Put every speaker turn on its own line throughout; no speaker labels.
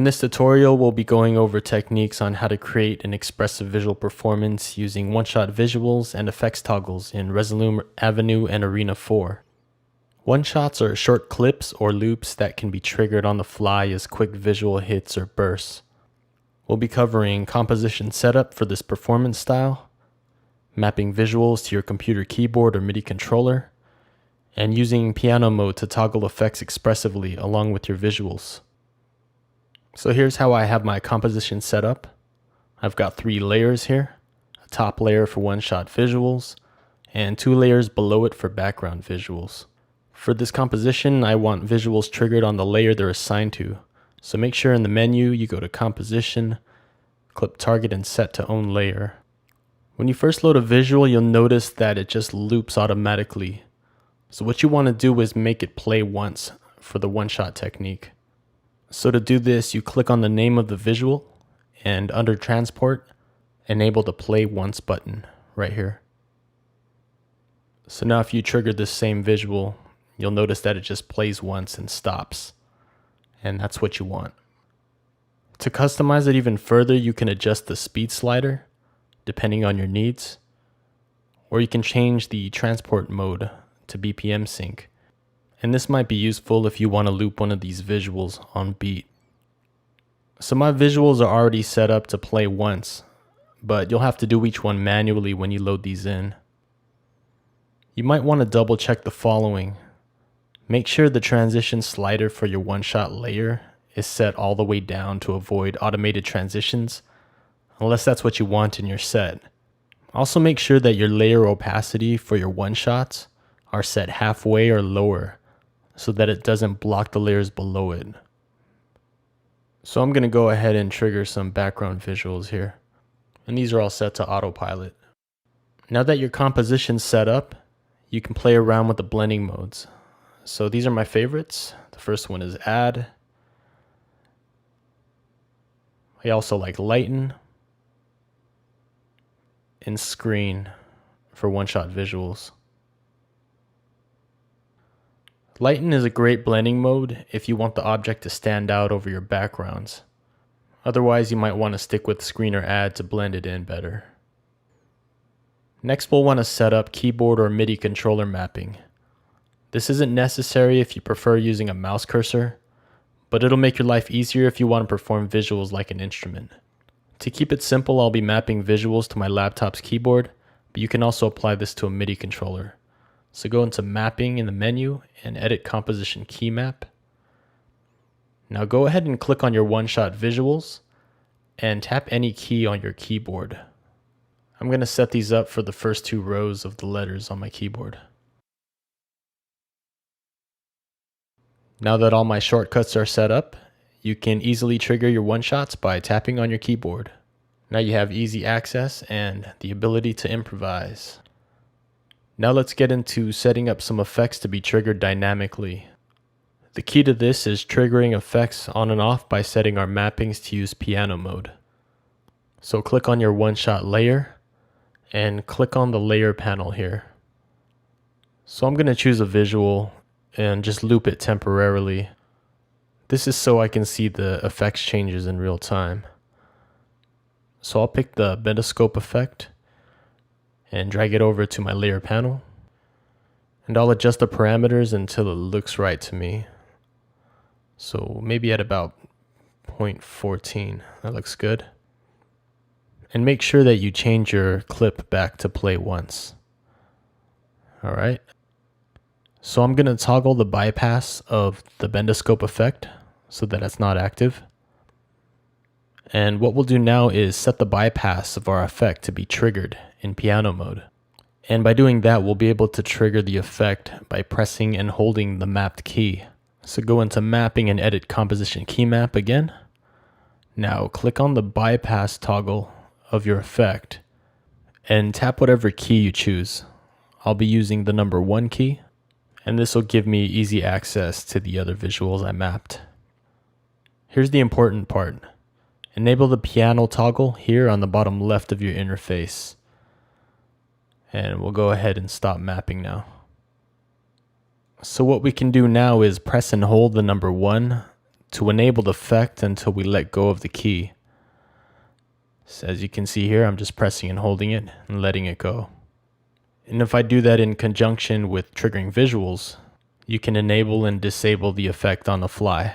In this tutorial, we'll be going over techniques on how to create an expressive visual performance using one-shot visuals and effects toggles in Resolume, Avenue, and Arena 4. One-shots are short clips or loops that can be triggered on the fly as quick visual hits or bursts. We'll be covering composition setup for this performance style, mapping visuals to your computer keyboard or MIDI controller, and using piano mode to toggle effects expressively along with your visuals. So here's how I have my composition set up. I've got 3 layers here, a top layer for one-shot visuals, and 2 layers below it for background visuals. For this composition, I want visuals triggered on the layer they're assigned to. So make sure in the menu you go to Composition, clip Target and Set to Own Layer. When you first load a visual, you'll notice that it just loops automatically. So what you want to do is make it play once for the one-shot technique. So to do this, you click on the name of the visual and under Transport, enable the Play Once button right here. So now if you trigger this same visual, you'll notice that it just plays once and stops. And that's what you want. To customize it even further, you can adjust the speed slider depending on your needs, or you can change the transport mode to BPM sync. And this might be useful if you want to loop one of these visuals on beat. So my visuals are already set up to play once, but you'll have to do each one manually when you load these in. You might want to double check the following. Make sure the transition slider for your one-shot layer is set all the way down to avoid automated transitions, unless that's what you want in your set. Also make sure that your layer opacity for your one-shots are set halfway or lower, so that it doesn't block the layers below it. So I'm going to go ahead and trigger some background visuals here. And these are all set to autopilot. Now that your composition's set up, you can play around with the blending modes. So these are my favorites. The first one is Add. I also like Lighten and Screen for one-shot visuals. Lighten is a great blending mode if you want the object to stand out over your backgrounds. Otherwise, you might want to stick with Screen or Add to blend it in better. Next, we'll want to set up keyboard or MIDI controller mapping. This isn't necessary if you prefer using a mouse cursor, but it'll make your life easier if you want to perform visuals like an instrument. To keep it simple, I'll be mapping visuals to my laptop's keyboard, but you can also apply this to a MIDI controller. So go into Mapping in the menu and edit Composition Key Map. Now go ahead and click on your one-shot visuals and tap any key on your keyboard. I'm going to set these up for the first 2 rows of the letters on my keyboard. Now that all my shortcuts are set up, you can easily trigger your one-shots by tapping on your keyboard. Now you have easy access and the ability to improvise. Now let's get into setting up some effects to be triggered dynamically. The key to this is triggering effects on and off by setting our mappings to use piano mode. So click on your one-shot layer and click on the layer panel here. So I'm going to choose a visual and just loop it temporarily. This is so I can see the effects changes in real time. So I'll pick the bendoscope effect and drag it over to my layer panel. And I'll adjust the parameters until it looks right to me. So maybe at about 0.14, that looks good. And make sure that you change your clip back to play once. All right. So I'm going to toggle the bypass of the bendoscope effect so that it's not active. And what we'll do now is set the bypass of our effect to be triggered in piano mode. And by doing that, we'll be able to trigger the effect by pressing and holding the mapped key. So go into Mapping and edit Composition Key Map again. Now click on the bypass toggle of your effect and tap whatever key you choose. I'll be using the number 1 key. And this will give me easy access to the other visuals I mapped. Here's the important part. Enable the piano toggle here on the bottom left of your interface. And we'll go ahead and stop mapping now. So what we can do now is press and hold the number 1 to enable the effect until we let go of the key. So as you can see here, I'm just pressing and holding it and letting it go. And if I do that in conjunction with triggering visuals, you can enable and disable the effect on the fly.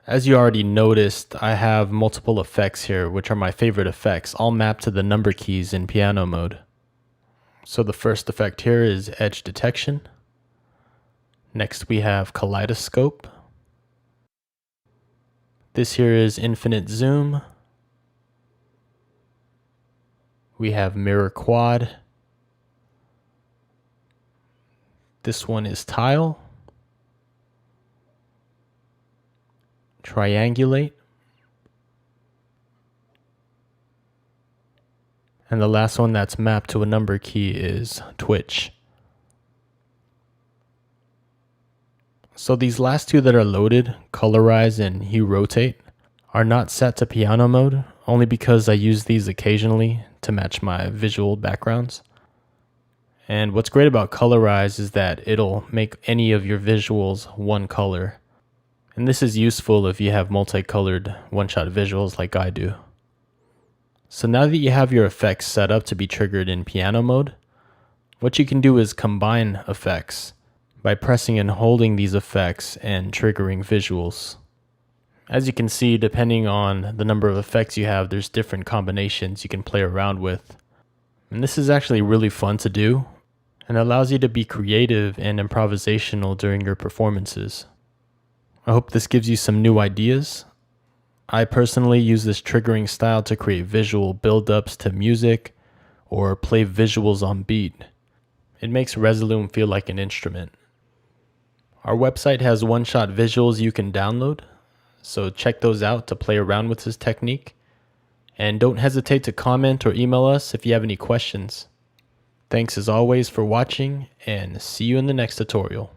As you already noticed, I have multiple effects here, which are my favorite effects, all mapped to the number keys in piano mode. So the first effect here is edge detection. Next we have kaleidoscope. This here is infinite zoom. We have mirror quad. This one is tile. Triangulate. And the last one that's mapped to a number key is twitch. So these last two that are loaded, colorize and hue rotate, are not set to piano mode, only because I use these occasionally to match my visual backgrounds. And what's great about colorize is that it'll make any of your visuals one color. And this is useful if you have multicolored one-shot visuals like I do. So now that you have your effects set up to be triggered in piano mode, what you can do is combine effects by pressing and holding these effects and triggering visuals. As you can see, depending on the number of effects you have, there's different combinations you can play around with. And this is actually really fun to do and allows you to be creative and improvisational during your performances. I hope this gives you some new ideas. I personally use this triggering style to create visual build-ups to music or play visuals on beat. It makes Resolume feel like an instrument. Our website has one-shot visuals you can download, so check those out to play around with this technique. And don't hesitate to comment or email us if you have any questions. Thanks as always for watching, and see you in the next tutorial.